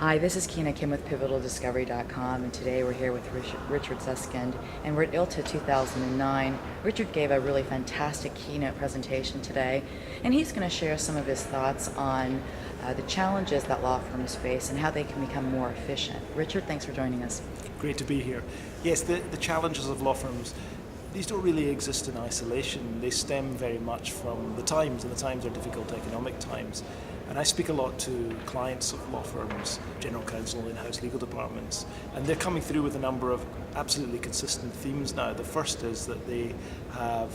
Hi, this is Keena Kim with PivotalDiscovery.com, and today we're here with Richard Susskind, and we're at ILTA 2009. Richard gave a really fantastic keynote presentation today, and he's going to share some of his thoughts on the challenges that law firms face and how they can become more efficient. Richard, thanks for joining us. Great to be here. Yes, the challenges of law firms, these don't really exist in isolation. They stem very much from the times, and the times are difficult economic times. And I speak a lot to clients of law firms, general counsel, in-house legal departments, and they're coming through with a number of absolutely consistent themes now. The first is that they have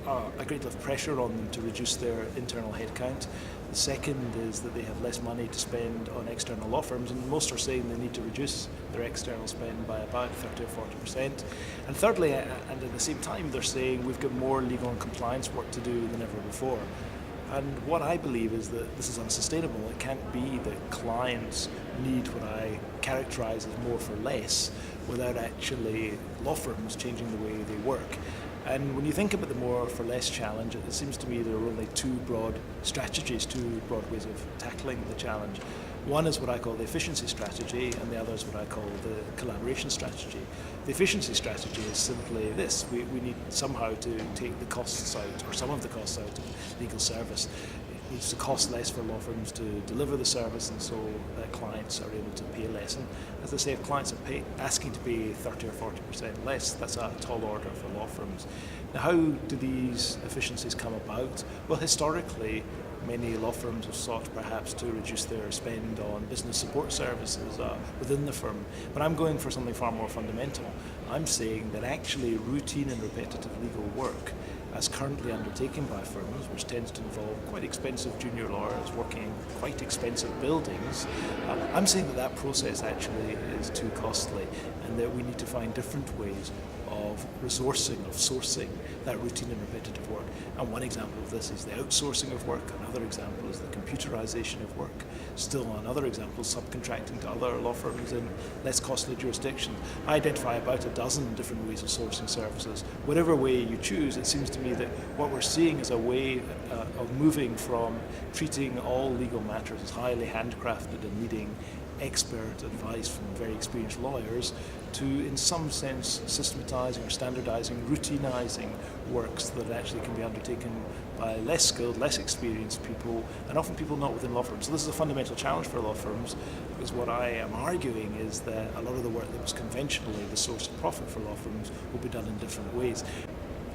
a great deal of pressure on them to reduce their internal headcount. The second is that they have less money to spend on external law firms, and most are saying they need to reduce their external spend by about 30 or 40%. And thirdly, and at the same time, they're saying we've got more legal and compliance work to do than ever before. And what I believe is that this is unsustainable. It can't be that clients need what I characterize as more for less without actually law firms changing the way they work. And when you think about the more for less challenge, it seems to me there are only two broad strategies, two broad ways of tackling the challenge. One is what I call the efficiency strategy, and the other is what I call the collaboration strategy. The efficiency strategy is simply this: we need somehow to take the costs out, or some of the costs out of legal service. It needs to cost less for law firms to deliver the service, and so clients are able to pay less. And as I say, if clients are asking to pay 30 or 40% less, that's a tall order for law firms. Now, how do these efficiencies come about? Well, historically, many law firms have sought perhaps to reduce their spend on business support services within the firm. But I'm going for something far more fundamental. I'm saying that actually routine and repetitive legal work, as currently undertaken by firms, which tends to involve quite expensive junior lawyers working in quite expensive buildings, I'm saying that that process actually is too costly, and that we need to find different ways of resourcing, of sourcing that routine and repetitive work. And one example of this is the outsourcing of work. Another example is the computerization of work. Still another example is subcontracting to other law firms in less costly jurisdictions. I identify about a dozen different ways of sourcing services. Whatever way you choose, it seems to me that what we're seeing is a way of moving from treating all legal matters as highly handcrafted and needing expert advice from very experienced lawyers to, in some sense, systematizing or standardizing, routinizing works that actually can be undertaken by less skilled, less experienced people, and often people not within law firms. So this is a fundamental challenge for law firms, because what I am arguing is that a lot of the work that was conventionally the source of profit for law firms will be done in different ways.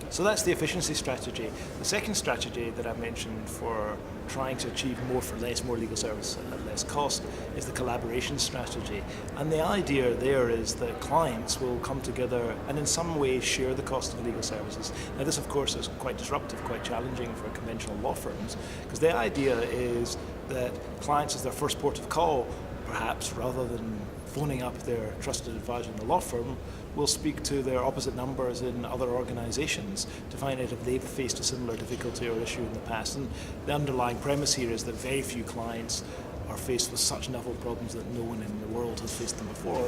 So that's the efficiency strategy. The second strategy that I mentioned for trying to achieve more for less, more legal service at less cost, is the collaboration strategy. And the idea there is that clients will come together and in some way share the cost of legal services. Now this of course is quite disruptive, quite challenging for conventional law firms, because the idea is that clients as their first port of call, perhaps rather than phoning up their trusted advisor in the law firm, will speak to their opposite numbers in other organizations to find out if they've faced a similar difficulty or issue in the past. And the underlying premise here is that very few clients are faced with such novel problems that no one in the world has faced them before.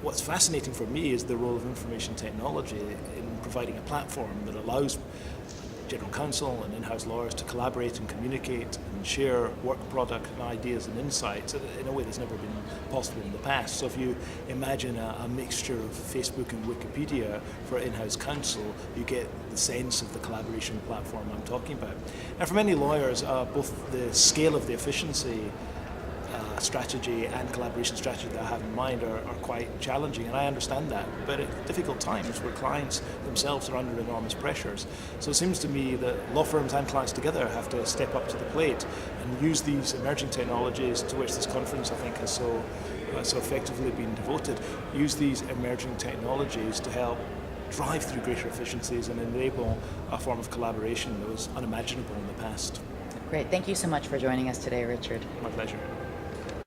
What's fascinating for me is the role of information technology in providing a platform that allows general counsel and in-house lawyers to collaborate and communicate and share work product and ideas and insights in a way that's never been possible in the past. So if you imagine a mixture of Facebook and Wikipedia for in-house counsel, you get the sense of the collaboration platform I'm talking about. And for many lawyers, both the scale of the efficiency strategy and collaboration strategy that I have in mind are quite challenging, and I understand that, but at difficult times where clients themselves are under enormous pressures. So it seems to me that law firms and clients together have to step up to the plate and use these emerging technologies to which this conference I think has so effectively been devoted, use these emerging technologies to help drive through greater efficiencies and enable a form of collaboration that was unimaginable in the past. Great. Thank you so much for joining us today, Richard. My pleasure.